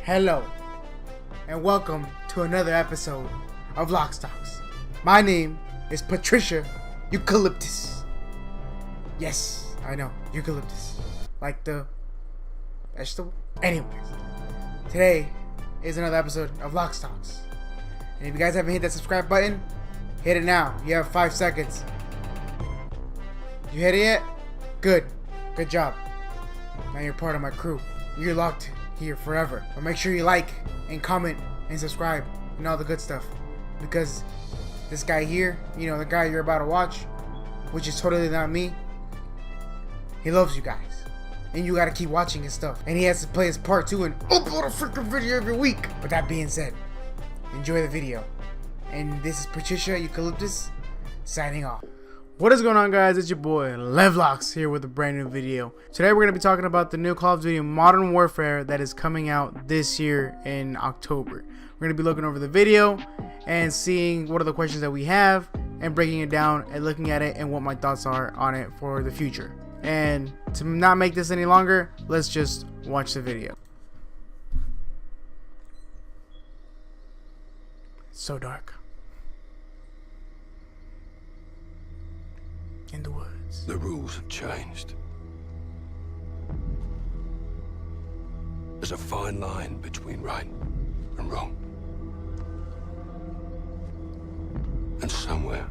Hello, and welcome to another episode of Vloxzz. My name is Patricia Eucalyptus. Yes, I know, eucalyptus. Like the vegetable. Anyways, today is another episode of Vloxzz. And if you guys haven't hit that subscribe button, hit it now. You have 5 seconds. You hit it yet? Good. Good job. Now you're part of my crew. You're locked here forever. But make sure you like and comment and subscribe and all the good stuff. Because this guy here, you know, the guy you're about to watch, which is totally not me, he loves you guys. And you gotta keep watching his stuff. And he has to play his part too and upload a freaking video every week. But that being said, enjoy the video. And this is Patricia Eucalyptus signing off. What is going on, guys? It's your boy Vloxzz here with a brand new video. Today we're going to be talking about the new Call of Duty Modern Warfare that is coming out this year in October. We're going to be looking over the video and seeing what are the questions that we have and breaking it down and looking at it and what my thoughts are on it for the future. And to not make this any longer, let's just watch the video. It's so dark. In the woods. The rules have changed. There's a fine line between right and wrong. And somewhere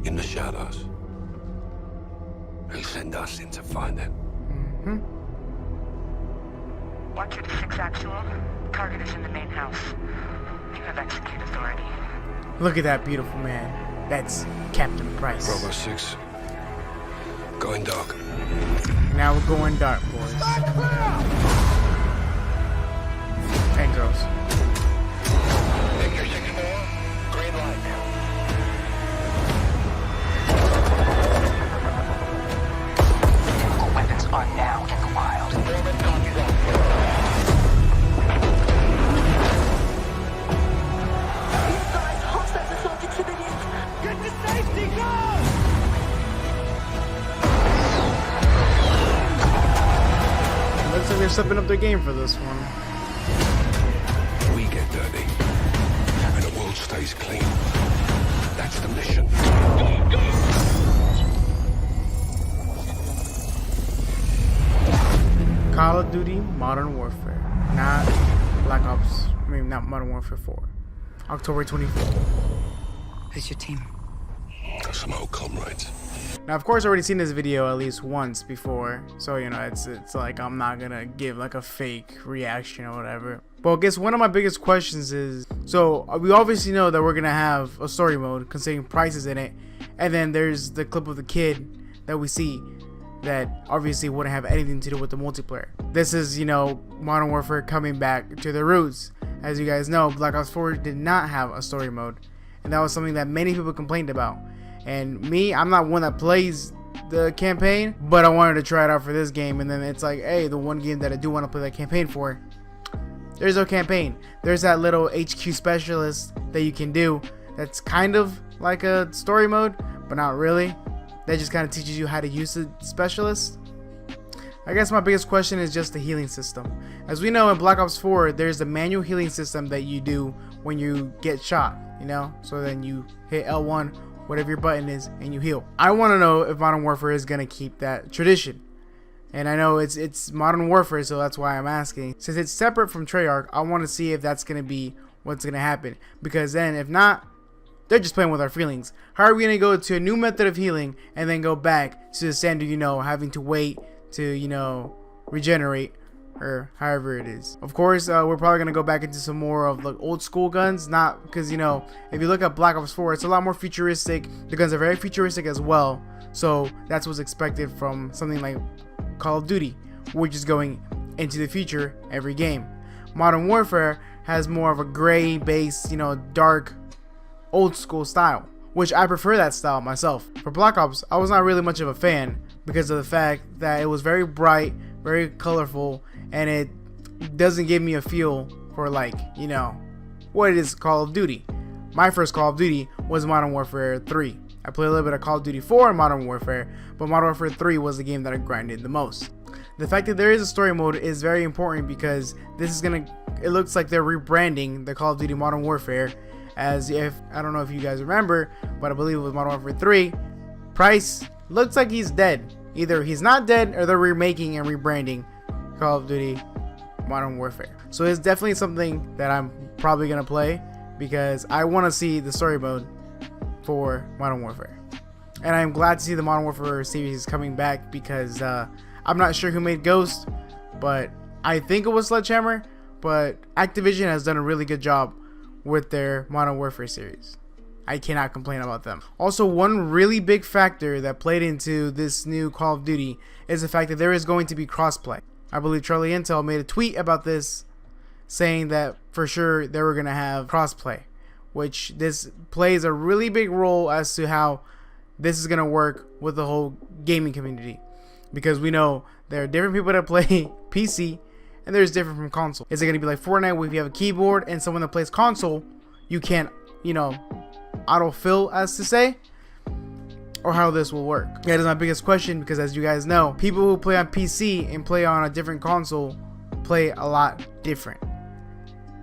in the shadows, they send us in to find it. Watcher to 6 actual. Target is in the main house. You have execute authority. Look at that beautiful man. That's Captain Price. Bravo 6. Going dark. Now we're going dark, boys. And girls. Victor 6-4, green light. Chemical weapons are now in the wild. Foreman copies that. Looks like they're stepping up their game for this one. We get dirty, and the world stays clean. That's the mission. Call of Duty Modern Warfare. Not Black Ops. I mean, not Modern Warfare 4. October 24th. Who's your team? Some old comrades. Now, of course, I've already seen this video at least once before, so you know it's like I'm not gonna give like a fake reaction or whatever. But I guess one of my biggest questions is, so we obviously know that we're gonna have a story mode considering Price is in it, and then there's the clip of the kid that we see that obviously wouldn't have anything to do with the multiplayer. This is, you know, Modern Warfare coming back to the roots. As you guys know, Black Ops 4 did not have a story mode, and that was something that many people complained about. And me, I'm not one that plays the campaign, but I wanted to try it out for this game. And then it's like, hey, the one game that I do want to play that campaign for, there's no campaign. There's that little HQ specialist that you can do that's kind of like a story mode, but not really. That just kind of teaches you how to use the specialist. I guess my biggest question is just the healing system. As we know in Black Ops 4, there's the manual healing system that you do when you get shot, you know? So then you hit L1, whatever your button is, and you heal. I want to know if Modern Warfare is going to keep that tradition. And I know it's Modern Warfare, so that's why I'm asking. Since it's separate from Treyarch, I want to see if that's going to be what's going to happen. Because then, if not, they're just playing with our feelings. How are we going to go to a new method of healing and then go back to the standard, you know, having to wait to, you know, regenerate, or however it is. Of course, we're probably gonna go back into some more of like old school guns, not because, you know, if you look at Black Ops 4, it's a lot more futuristic. The guns are very futuristic as well, so that's what's expected from something like Call of Duty, which is going into the future every game. Modern Warfare has more of a gray base, you know, dark old school style, which I prefer that style myself. For Black Ops, I was not really much of a fan because of the fact that it was very bright, very colorful, and it doesn't give me a feel for, like, you know, what it is Call of Duty. My first Call of Duty was Modern Warfare 3. I played a little bit of Call of Duty 4 and Modern Warfare, but Modern Warfare 3 was the game that I grinded the most. The fact that there is a story mode is very important because this is gonna, it looks like they're rebranding the Call of Duty Modern Warfare, as if, I don't know if you guys remember, but I believe it was Modern Warfare 3, Price looks like he's dead. Either he's not dead or they're remaking and rebranding Call of Duty Modern Warfare. So it's definitely something that I'm probably gonna play because I want to see the story mode for Modern Warfare. And I'm glad to see the Modern Warfare series coming back because I'm not sure who made Ghost, but I think it was Sledgehammer. But Activision has done a really good job with their Modern Warfare series. I cannot complain about them. Also, one really big factor that played into this new Call of Duty is the fact that there is going to be crossplay. I believe Charlie Intel made a tweet about this saying that for sure they were going to have crossplay, which this plays a really big role as to how this is going to work with the whole gaming community, because we know there are different people that play PC and there's different from console. Is it going to be like Fortnite where if you have a keyboard and someone that plays console, you can't, you know, autofill, as to say, or how this will work? That is my biggest question, because as you guys know, people who play on PC and play on a different console play a lot different.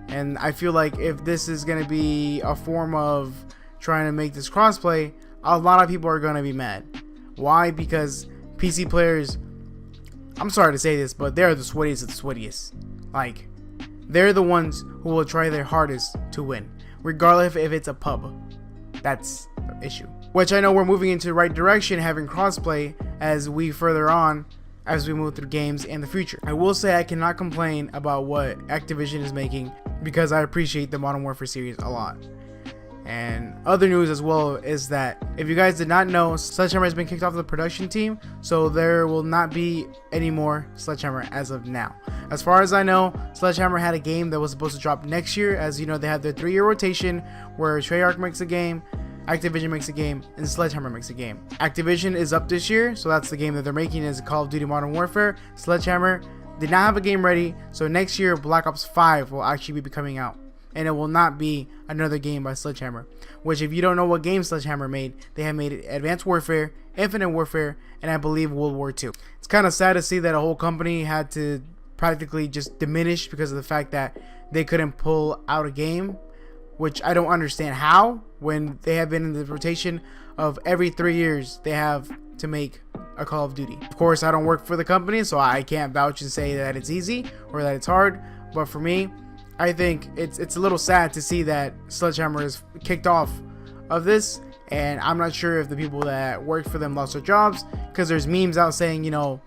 And I feel like if this is going to be a form of trying to make this crossplay, a lot of people are going to be mad. Why? Because PC players, I'm sorry to say this, but they're the sweatiest of the sweatiest. Like, they're the ones who will try their hardest to win, regardless if it's a pub. That's the issue. Which I know we're moving into the right direction, having crossplay as we further on, as we move through games in the future. I will say I cannot complain about what Activision is making because I appreciate the Modern Warfare series a lot. And other news as well is that if you guys did not know, Sledgehammer has been kicked off the production team, so there will not be any more Sledgehammer as of now. As far as I know, Sledgehammer had a game that was supposed to drop next year. As you know, they have their 3-year rotation where Treyarch makes a game, Activision makes a game, and Sledgehammer makes a game. Activision is up this year, so that's the game that they're making, is Call of Duty Modern Warfare. Sledgehammer did not have a game ready, so next year Black Ops 5 will actually be coming out. And it will not be another game by Sledgehammer. Which, if you don't know what game Sledgehammer made, they have made Advanced Warfare, Infinite Warfare, and I believe World War II. It's kind of sad to see that a whole company had to practically just diminish because of the fact that they couldn't pull out a game, which I don't understand how, when they have been in the rotation of every 3 years they have to make a Call of Duty. Of course, I don't work for the company, so I can't vouch and say that it's easy or that it's hard, but for me, I think it's a little sad to see that Sledgehammer is kicked off of this, and I'm not sure if the people that work for them lost their jobs, because there's memes out saying, you know,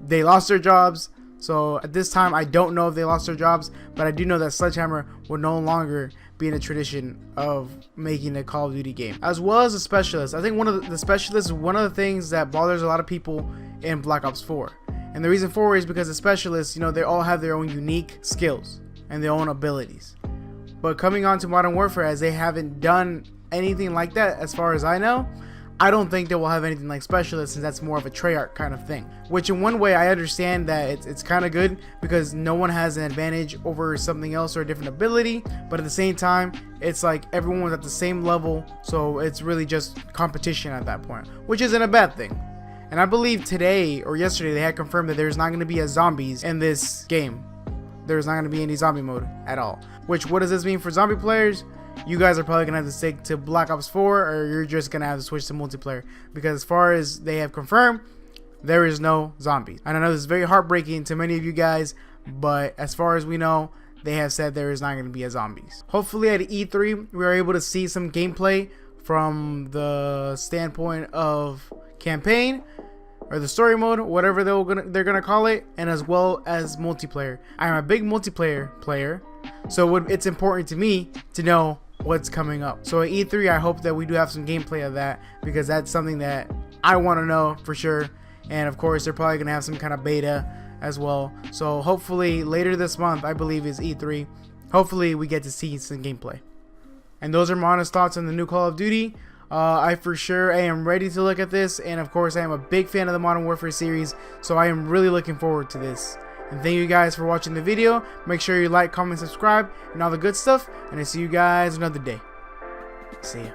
they lost their jobs. So at this time, I don't know if they lost their jobs, but I do know that Sledgehammer will no longer be in a tradition of making a Call of Duty game. As well as a specialist. I think one of the specialists is one of the things that bothers a lot of people in Black Ops 4. And the reason for it is because the specialists, you know, they all have their own unique skills and their own abilities. But coming on to Modern Warfare, as they haven't done anything like that as far as I know, I don't think they will have anything like specialists, since that's more of a Treyarch kind of thing. Which in one way I understand that it's kind of good, because no one has an advantage over something else or a different ability, but at the same time it's like everyone's at the same level, so it's really just competition at that point, which isn't a bad thing. And I believe today or yesterday they had confirmed that there's not going to be a zombies in this game. There's not going to be any zombie mode at all. Which, what does this mean for zombie players? You guys are probably going to have to stick to Black Ops 4, or you're just going to have to switch to multiplayer. Because as far as they have confirmed, there is no zombies. And I know this is very heartbreaking to many of you guys, but as far as we know, they have said there is not going to be a zombies. Hopefully at E3, we are able to see some gameplay from the standpoint of campaign, or the story mode, whatever they're gonna call it, and as well as multiplayer. I am a big multiplayer player, so it's important to me to know what's coming up. So at E3, I hope that we do have some gameplay of that, because that's something that I want to know for sure. And of course, they're probably gonna have some kind of beta as well. So hopefully later this month, I believe is E3, hopefully we get to see some gameplay. And those are my honest thoughts on the new Call of Duty. I for sure am ready to look at this, and of course I am a big fan of the Modern Warfare series, so I am really looking forward to this. And thank you guys for watching the video. Make sure you like, comment, subscribe, and all the good stuff, and I see you guys another day. See ya.